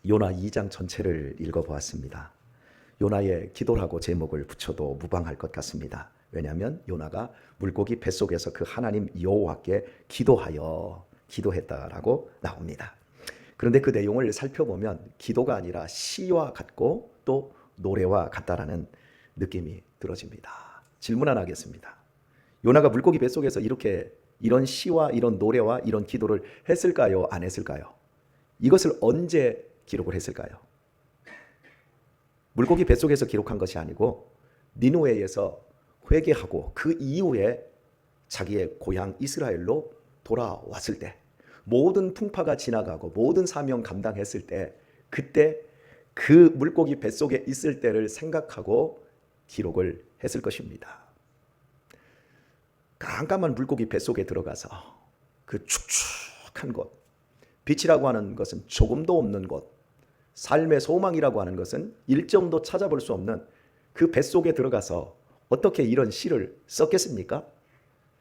요나 2장 전체를 읽어보았습니다. 요나의 기도라고 제목을 붙여도 무방할 것 같습니다. 왜냐하면 요나가 물고기 뱃속에서 그 하나님 여호와께 기도했다라고 나옵니다. 그런데 그 내용을 살펴보면 기도가 아니라 시와 같고 또 노래와 같다라는 느낌이 들어집니다. 질문 하나 하겠습니다. 요나가 물고기 뱃속에서 이런 시와 이런 노래와 이런 기도를 했을까요? 안 했을까요? 이것을 언제 기록을 했을까요? 물고기 뱃속에서 기록한 것이 아니고 니느웨에서 회개하고 그 이후에 자기의 고향 이스라엘로 돌아왔을 때, 모든 풍파가 지나가고 모든 사명 감당했을 때, 그때 그 물고기 뱃속에 있을 때를 생각하고 기록을 했을 것입니다. 깜깜한 물고기 뱃속에 들어가서 그 축축한 곳, 빛이라고 하는 것은 조금도 없는 곳, 삶의 소망이라고 하는 것은 일점도 찾아볼 수 없는 그 뱃속에 들어가서 어떻게 이런 시를 썼겠습니까?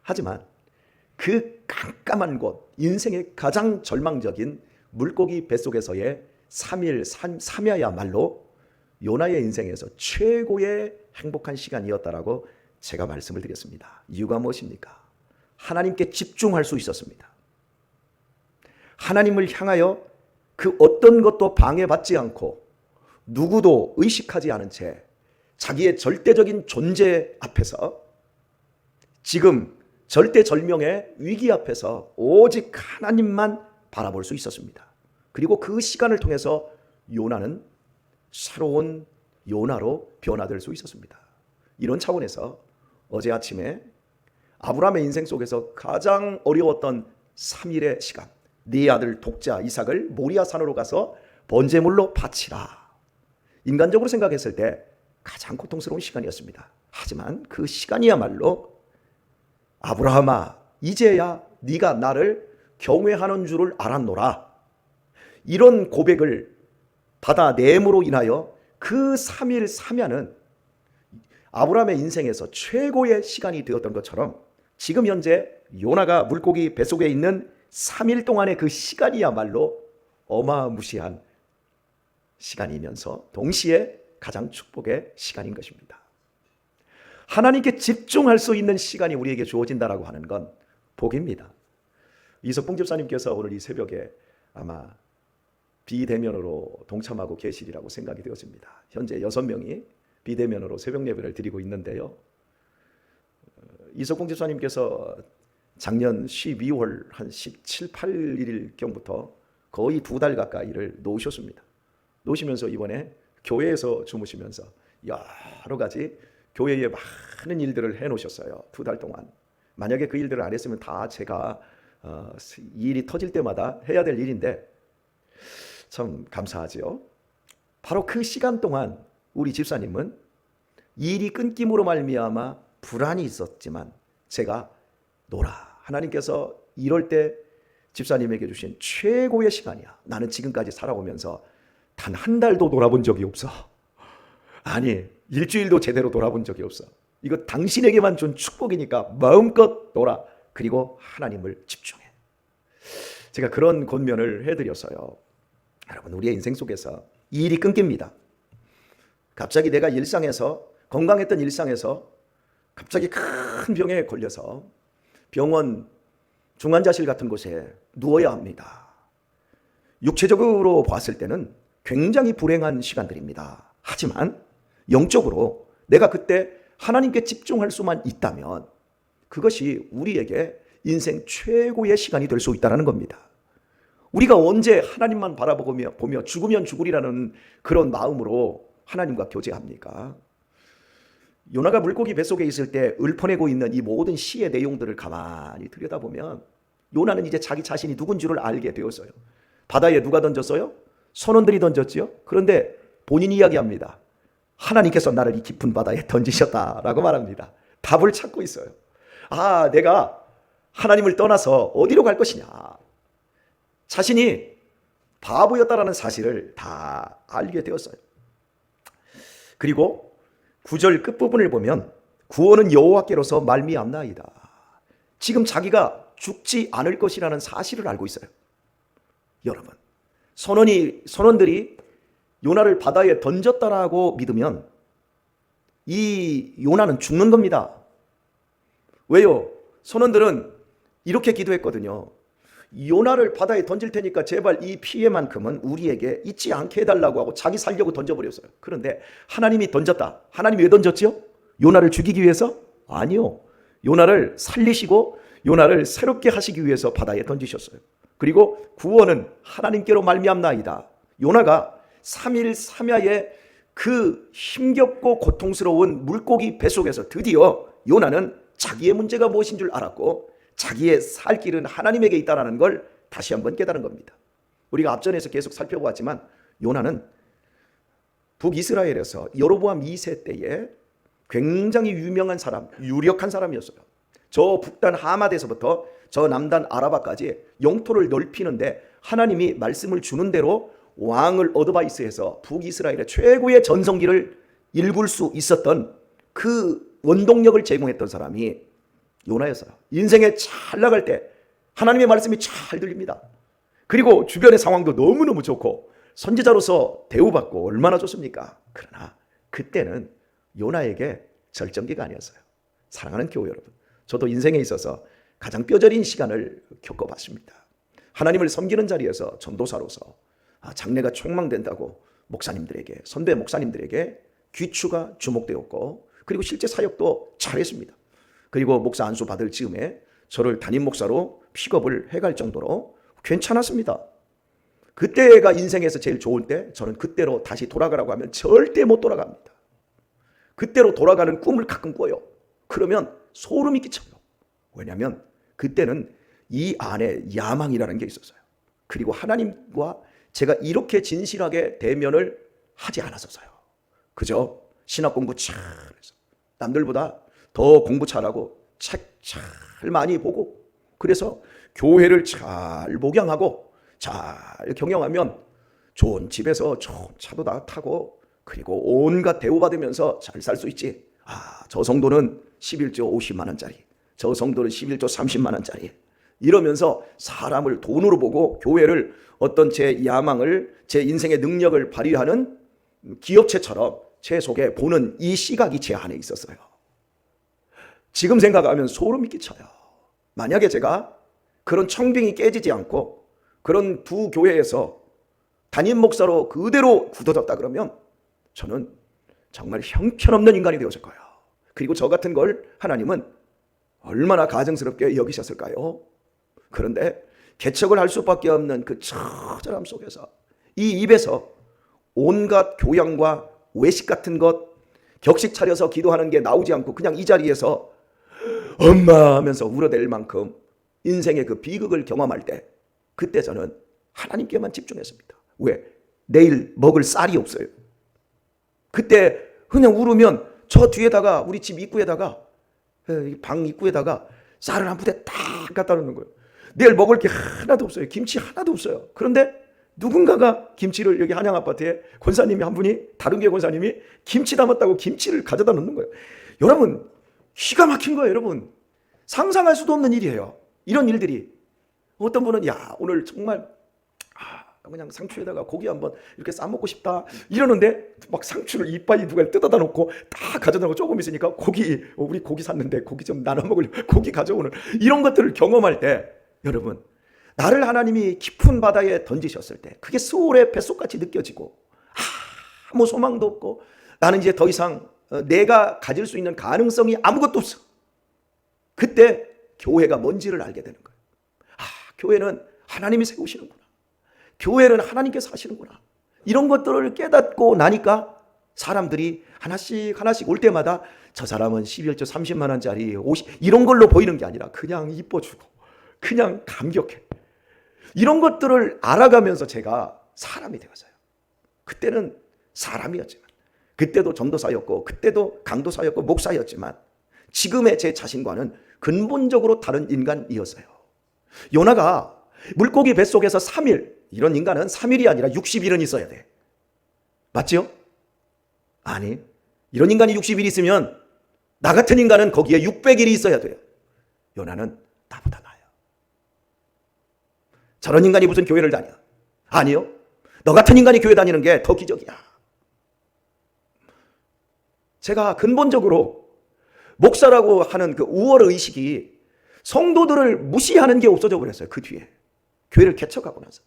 하지만 그 깜깜한 곳, 인생의 가장 절망적인 물고기 뱃속에서의 3일 3야야말로 요나의 인생에서 최고의 행복한 시간이었다라고 제가 말씀을 드렸습니다. 이유가 무엇입니까? 하나님께 집중할 수 있었습니다. 하나님을 향하여 그 어떤 것도 방해받지 않고 누구도 의식하지 않은 채 자기의 절대적인 존재 앞에서, 지금 절대절명의 위기 앞에서 오직 하나님만 바라볼 수 있었습니다. 그리고 그 시간을 통해서 요나는 새로운 요나로 변화될 수 있었습니다. 이런 차원에서 어제 아침에 아브라함의 인생 속에서 가장 어려웠던 3일의 시간, 네 아들 독자 이삭을 모리아 산으로 가서 번제물로 바치라, 인간적으로 생각했을 때 가장 고통스러운 시간이었습니다. 하지만 그 시간이야말로 아브라함아, 이제야 네가 나를 경외하는 줄을 알았노라, 이런 고백을 받아내므로 인하여 그 3일 3야는 아브라함의 인생에서 최고의 시간이 되었던 것처럼 지금 현재 요나가 물고기 뱃속에 있는 3일 동안의 그 시간이야말로 어마무시한 시간이면서 동시에 가장 축복의 시간인 것입니다. 하나님께 집중할 수 있는 시간이 우리에게 주어진다라고 하는 건 복입니다. 이석봉 집사님께서 오늘 이 새벽에 아마 비대면으로 동참하고 계시리라고 생각이 되었습니다. 현재 6명이 비대면으로 새벽 예배를 드리고 있는데요. 이석봉 집사님께서 작년 12월 한 17, 18일경부터 거의 2달 가까이를 놓으셨습니다. 놓으시면서 이번에 교회에서 주무시면서 여러 가지 교회에 많은 일들을 해놓으셨어요. 2달 동안. 만약에 그 일들을 안 했으면 다 제가 이 일이 터질 때마다 해야 될 일인데 참 감사하지요. 바로 그 시간 동안 우리 집사님은 일이 끊김으로 말미암아 불안이 있었지만 제가 놀아, 하나님께서 이럴 때 집사님에게 주신 최고의 시간이야. 나는 지금까지 살아오면서 단 한 달도 놀아본 적이 없어. 아니, 일주일도 제대로 놀아본 적이 없어. 이거 당신에게만 준 축복이니까 마음껏 놀아. 그리고 하나님을 집중해. 제가 그런 권면을 해드렸어요. 여러분, 우리의 인생 속에서 이 일이 끊깁니다. 갑자기 내가 건강했던 일상에서 갑자기 큰 병에 걸려서 병원 중환자실 같은 곳에 누워야 합니다. 육체적으로 봤을 때는 굉장히 불행한 시간들입니다. 하지만 영적으로 내가 그때 하나님께 집중할 수만 있다면 그것이 우리에게 인생 최고의 시간이 될 수 있다는 겁니다. 우리가 언제 하나님만 바라보며 죽으면 죽으리라는 그런 마음으로 하나님과 교제합니까? 요나가 물고기 뱃속에 있을 때 읊어내고 있는 이 모든 시의 내용들을 가만히 들여다보면 요나는 이제 자기 자신이 누군 줄을 알게 되었어요. 바다에 누가 던졌어요? 선원들이 던졌지요. 그런데 본인이 이야기합니다. 하나님께서 나를 이 깊은 바다에 던지셨다라고 말합니다. 답을 찾고 있어요. 아, 내가 하나님을 떠나서 어디로 갈 것이냐. 자신이 바보였다라는 사실을 다 알게 되었어요. 그리고 9절 끝부분을 보면 구원은 여호와께로서 말미암나이다. 지금 자기가 죽지 않을 것이라는 사실을 알고 있어요. 여러분, 선원들이 요나를 바다에 던졌다라고 믿으면 이 요나는 죽는 겁니다. 왜요? 선원들은 이렇게 기도했거든요. 요나를 바다에 던질 테니까 제발 이 피해만큼은 우리에게 잊지 않게 해달라고 하고 자기 살려고 던져버렸어요. 그런데 하나님이 던졌다. 하나님이 왜 던졌지요? 요나를 죽이기 위해서? 아니요. 요나를 살리시고 요나를 새롭게 하시기 위해서 바다에 던지셨어요. 그리고 구원은 하나님께로 말미암나이다. 요나가 3일 3야의 그 힘겹고 고통스러운 물고기 뱃속에서 드디어 요나는 자기의 문제가 무엇인 줄 알았고 자기의 살 길은 하나님에게 있다는 걸 다시 한번 깨달은 겁니다. 우리가 앞전에서 계속 살펴보았지만 요나는 북이스라엘에서 여로보암 2세 때에 굉장히 유명한 사람, 유력한 사람이었어요. 저 북단 하맛에서부터 저 남단 아라바까지 영토를 넓히는데 하나님이 말씀을 주는 대로 왕을 어드바이스해서 북이스라엘의 최고의 전성기를 일굴 수 있었던 그 원동력을 제공했던 사람이 요나였어요. 인생에 잘 나갈 때 하나님의 말씀이 잘 들립니다. 그리고 주변의 상황도 너무너무 좋고 선지자로서 대우받고 얼마나 좋습니까? 그러나 그때는 요나에게 절정기가 아니었어요. 사랑하는 교회 여러분, 저도 인생에 있어서 가장 뼈저린 시간을 겪어봤습니다. 하나님을 섬기는 자리에서 전도사로서 장래가 촉망된다고 목사님들에게, 선배 목사님들에게 귀추가 주목되었고 그리고 실제 사역도 잘했습니다. 그리고 목사 안수 받을 즈음에 저를 담임 목사로 픽업을 해갈 정도로 괜찮았습니다. 그때가 인생에서 제일 좋은 때, 저는 그때로 다시 돌아가라고 하면 절대 못 돌아갑니다. 그때로 돌아가는 꿈을 가끔 꿔요. 그러면 소름이 끼쳐요. 왜냐하면 그때는 이 안에 야망이라는 게 있었어요. 그리고 하나님과 제가 이렇게 진실하게 대면을 하지 않았었어요. 그저 신학 공부 잘해서 남들보다 더 공부 잘하고 책 잘 많이 보고 그래서 교회를 잘 목양하고 잘 경영하면 좋은 집에서 좋은 차도 다 타고 그리고 온갖 대우받으면서 잘 살 수 있지. 저 성도는 11조 50만 원짜리, 저 성도는 11조 30만 원짜리 이러면서 사람을 돈으로 보고 교회를 어떤 제 야망을, 제 인생의 능력을 발휘하는 기업체처럼 제 속에 보는 이 시각이 제 안에 있었어요. 지금 생각하면 소름이 끼쳐요. 만약에 제가 그런 청빙이 깨지지 않고 그런 두 교회에서 담임 목사로 그대로 굳어졌다 그러면 저는 정말 형편없는 인간이 되었을 거예요. 그리고 저 같은 걸 하나님은 얼마나 가증스럽게 여기셨을까요? 그런데 개척을 할 수밖에 없는 그 처절함 속에서 이 입에서 온갖 교양과 외식 같은 것, 격식 차려서 기도하는 게 나오지 않고 그냥 이 자리에서 엄마 하면서 울어댈 만큼 인생의 그 비극을 경험할 때 그때 저는 하나님께만 집중했습니다. 왜? 내일 먹을 쌀이 없어요. 그때 그냥 울으면 저 뒤에다가 우리 집 입구에다가 방 입구에다가 쌀을 한 부대 딱 갖다 놓는 거예요. 내일 먹을 게 하나도 없어요. 김치 하나도 없어요. 그런데 누군가가 김치를 여기 한양 아파트에 권사님이 한 분이 다른 교회 권사님이 김치 담았다고 김치를 가져다 놓는 거예요. 여러분 기가 막힌 거예요. 여러분 상상할 수도 없는 일이에요. 이런 일들이 어떤 분은 야 오늘 정말 그냥 상추에다가 고기 한번 이렇게 싸먹고 싶다 이러는데 막 상추를 이빨이 누가 뜯어다 놓고 딱 가져다 놓고 조금 있으니까 고기 우리 고기 샀는데 고기 좀 나눠 먹으려고 고기 가져오는 이런 것들을 경험할 때 여러분 나를 하나님이 깊은 바다에 던지셨을 때 그게 수월의 뱃속같이 느껴지고 아무 소망도 없고 나는 이제 더 이상 내가 가질 수 있는 가능성이 아무것도 없어. 그때 교회가 뭔지를 알게 되는 거예요. 교회는 하나님이 세우시는구나. 교회는 하나님께서 하시는구나. 이런 것들을 깨닫고 나니까 사람들이 하나씩 올 때마다 저 사람은 11조 30만 원짜리 50 이런 걸로 보이는 게 아니라 그냥 이뻐주고 그냥 감격해. 이런 것들을 알아가면서 제가 사람이 되었어요. 그때는 사람이었지만 그때도 전도사였고 그때도 강도사였고 목사였지만 지금의 제 자신과는 근본적으로 다른 인간이었어요. 요나가 물고기 뱃속에서 3일 이런 인간은 3일이 아니라 60일은 있어야 돼. 맞죠? 아니 이런 인간이 60일 있으면 나 같은 인간은 거기에 600일이 있어야 돼요. 요나는 나보다 나아요. 저런 인간이 무슨 교회를 다녀? 아니요. 너 같은 인간이 교회 다니는 게 더 기적이야. 제가 근본적으로 목사라고 하는 그 우월 의식이 성도들을 무시하는 게 없어져 버렸어요. 그 뒤에 교회를 개척하고 나서.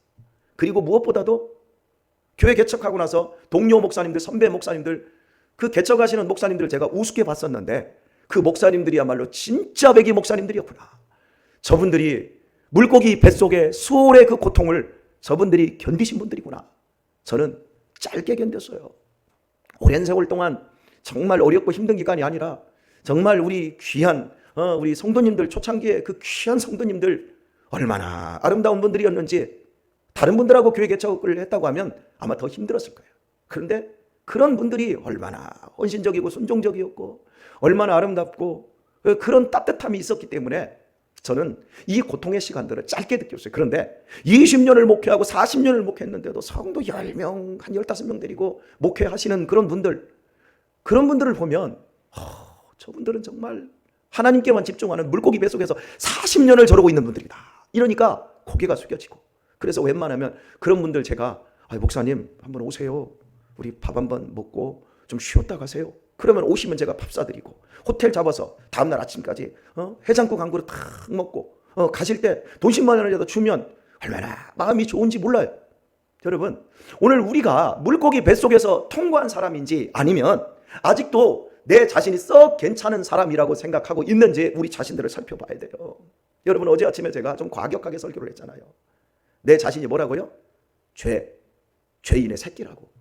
그리고 무엇보다도 교회 개척하고 나서 동료 목사님들, 선배 목사님들, 그 개척하시는 목사님들을 제가 우습게 봤었는데 그 목사님들이야말로 진짜 배기 목사님들이었구나. 저분들이 물고기 뱃속의 수월의 그 고통을 저분들이 견디신 분들이구나. 저는 짧게 견뎠어요. 오랜 세월 동안 정말 어렵고 힘든 기간이 아니라 정말 우리 귀한 우리 성도님들, 초창기에 그 귀한 성도님들 얼마나 아름다운 분들이었는지 다른 분들하고 교회 개척을 했다고 하면 아마 더 힘들었을 거예요. 그런데 그런 분들이 얼마나 헌신적이고 순종적이었고 얼마나 아름답고 그런 따뜻함이 있었기 때문에 저는 이 고통의 시간들을 짧게 느꼈어요. 그런데 20년을 목회하고 40년을 목회했는데도 성도 10명, 한 15명 데리고 목회하시는 그런 분들을 보면 저분들은 정말 하나님께만 집중하는 물고기 뱃속에서 40년을 저러고 있는 분들이다. 이러니까 고개가 숙여지고, 그래서 웬만하면 그런 분들 제가 목사님 한번 오세요. 우리 밥 한번 먹고 좀 쉬었다 가세요. 그러면 오시면 제가 밥 사드리고 호텔 잡아서 다음날 아침까지 해장국 한 그릇 탁 먹고 가실 때 돈 10만 원이라도 주면 얼마나 마음이 좋은지 몰라요. 여러분, 오늘 우리가 물고기 뱃속에서 통과한 사람인지 아니면 아직도 내 자신이 썩 괜찮은 사람이라고 생각하고 있는지 우리 자신들을 살펴봐야 돼요. 여러분, 어제 아침에 제가 좀 과격하게 설교를 했잖아요. 내 자신이 뭐라고요? 죄인의 새끼라고.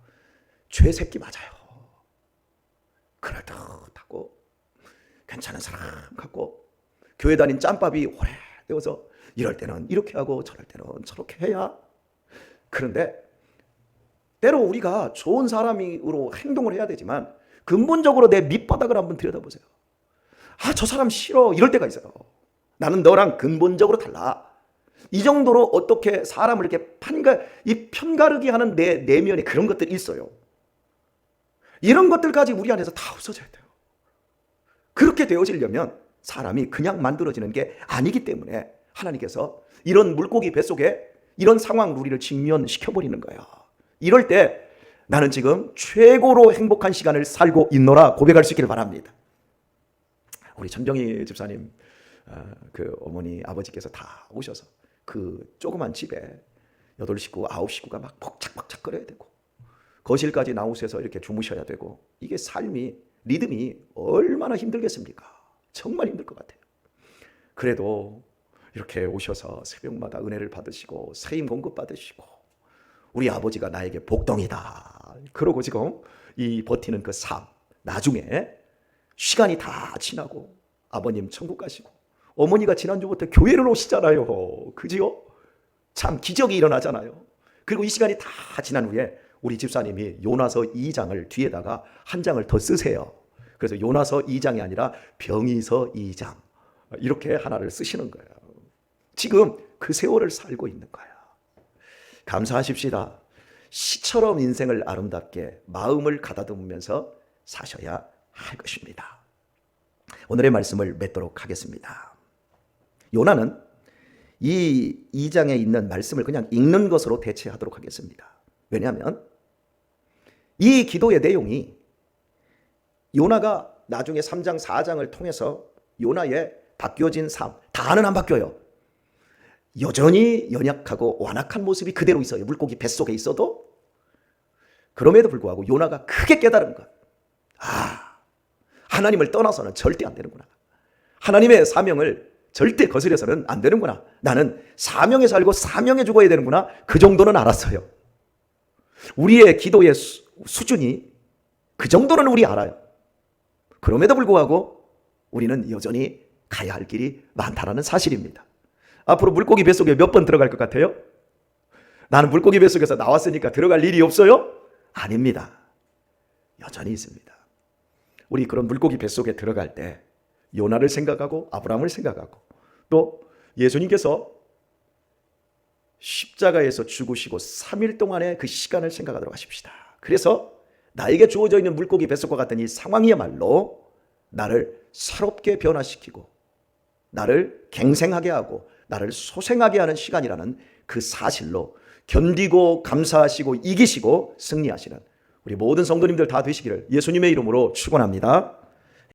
죄 새끼 맞아요. 그럴듯하고 괜찮은 사람 같고 교회 다닌 짬밥이 오래되어서 이럴 때는 이렇게 하고 저럴 때는 저렇게 해야. 그런데 때로 우리가 좋은 사람으로 행동을 해야 되지만 근본적으로 내 밑바닥을 한번 들여다보세요. 저 사람 싫어 이럴 때가 있어요. 나는 너랑 근본적으로 달라. 이 정도로 어떻게 사람을 이렇게 편가르기 하는 내 내면에 그런 것들이 있어요. 이런 것들까지 우리 안에서 다 없어져야 돼요. 그렇게 되어지려면 사람이 그냥 만들어지는 게 아니기 때문에 하나님께서 이런 물고기 뱃속에 이런 상황으로 우리를 직면시켜버리는 거예요. 이럴 때 나는 지금 최고로 행복한 시간을 살고 있노라 고백할 수 있기를 바랍니다. 우리 전정희 집사님 그 어머니 아버지께서 다 오셔서 그 조그만 집에 8식구 9식구가 막 벅착벅착 거려야 되고 거실까지 나오셔서 이렇게 주무셔야 되고, 이게 삶이 리듬이 얼마나 힘들겠습니까? 정말 힘들 것 같아요. 그래도 이렇게 오셔서 새벽마다 은혜를 받으시고 세임 공급 받으시고 우리 아버지가 나에게 복덩이다 그러고 지금 이 버티는 그 삶, 나중에 시간이 다 지나고 아버님 천국 가시고 어머니가 지난주부터 교회를 오시잖아요. 그지요? 참 기적이 일어나잖아요. 그리고 이 시간이 다 지난 후에 우리 집사님이 요나서 2장을 뒤에다가 한 장을 더 쓰세요. 그래서 요나서 2장이 아니라 병이서 2장 이렇게 하나를 쓰시는 거예요. 지금 그 세월을 살고 있는 거예요. 감사하십시다. 시처럼 인생을 아름답게 마음을 가다듬으면서 사셔야 할 것입니다. 오늘의 말씀을 맺도록 하겠습니다. 요나는 이 2장에 있는 말씀을 그냥 읽는 것으로 대체하도록 하겠습니다. 왜냐하면 이 기도의 내용이 요나가 나중에 3장 4장을 통해서 요나의 바뀌어진 삶, 다는 안 바뀌어요. 여전히 연약하고 완악한 모습이 그대로 있어요. 물고기 뱃속에 있어도. 그럼에도 불구하고 요나가 크게 깨달은 것, 하나님을 떠나서는 절대 안 되는구나. 하나님의 사명을 절대 거스려서는 안 되는구나. 나는 사명에 살고 사명에 죽어야 되는구나. 그 정도는 알았어요. 우리의 기도의 수준이 그 정도는 우리 알아요. 그럼에도 불구하고 우리는 여전히 가야 할 길이 많다는 사실입니다. 앞으로 물고기 뱃속에 몇 번 들어갈 것 같아요? 나는 물고기 뱃속에서 나왔으니까 들어갈 일이 없어요? 아닙니다. 여전히 있습니다. 우리 그런 물고기 뱃속에 들어갈 때 요나를 생각하고 아브라함을 생각하고 또 예수님께서 십자가에서 죽으시고 3일 동안의 그 시간을 생각하도록 하십시다. 그래서 나에게 주어져 있는 물고기 뱃속과 같은 이 상황이야말로 나를 새롭게 변화시키고 나를 갱생하게 하고 나를 소생하게 하는 시간이라는 그 사실로 견디고 감사하시고 이기시고 승리하시는 우리 모든 성도님들 다 되시기를 예수님의 이름으로 축원합니다.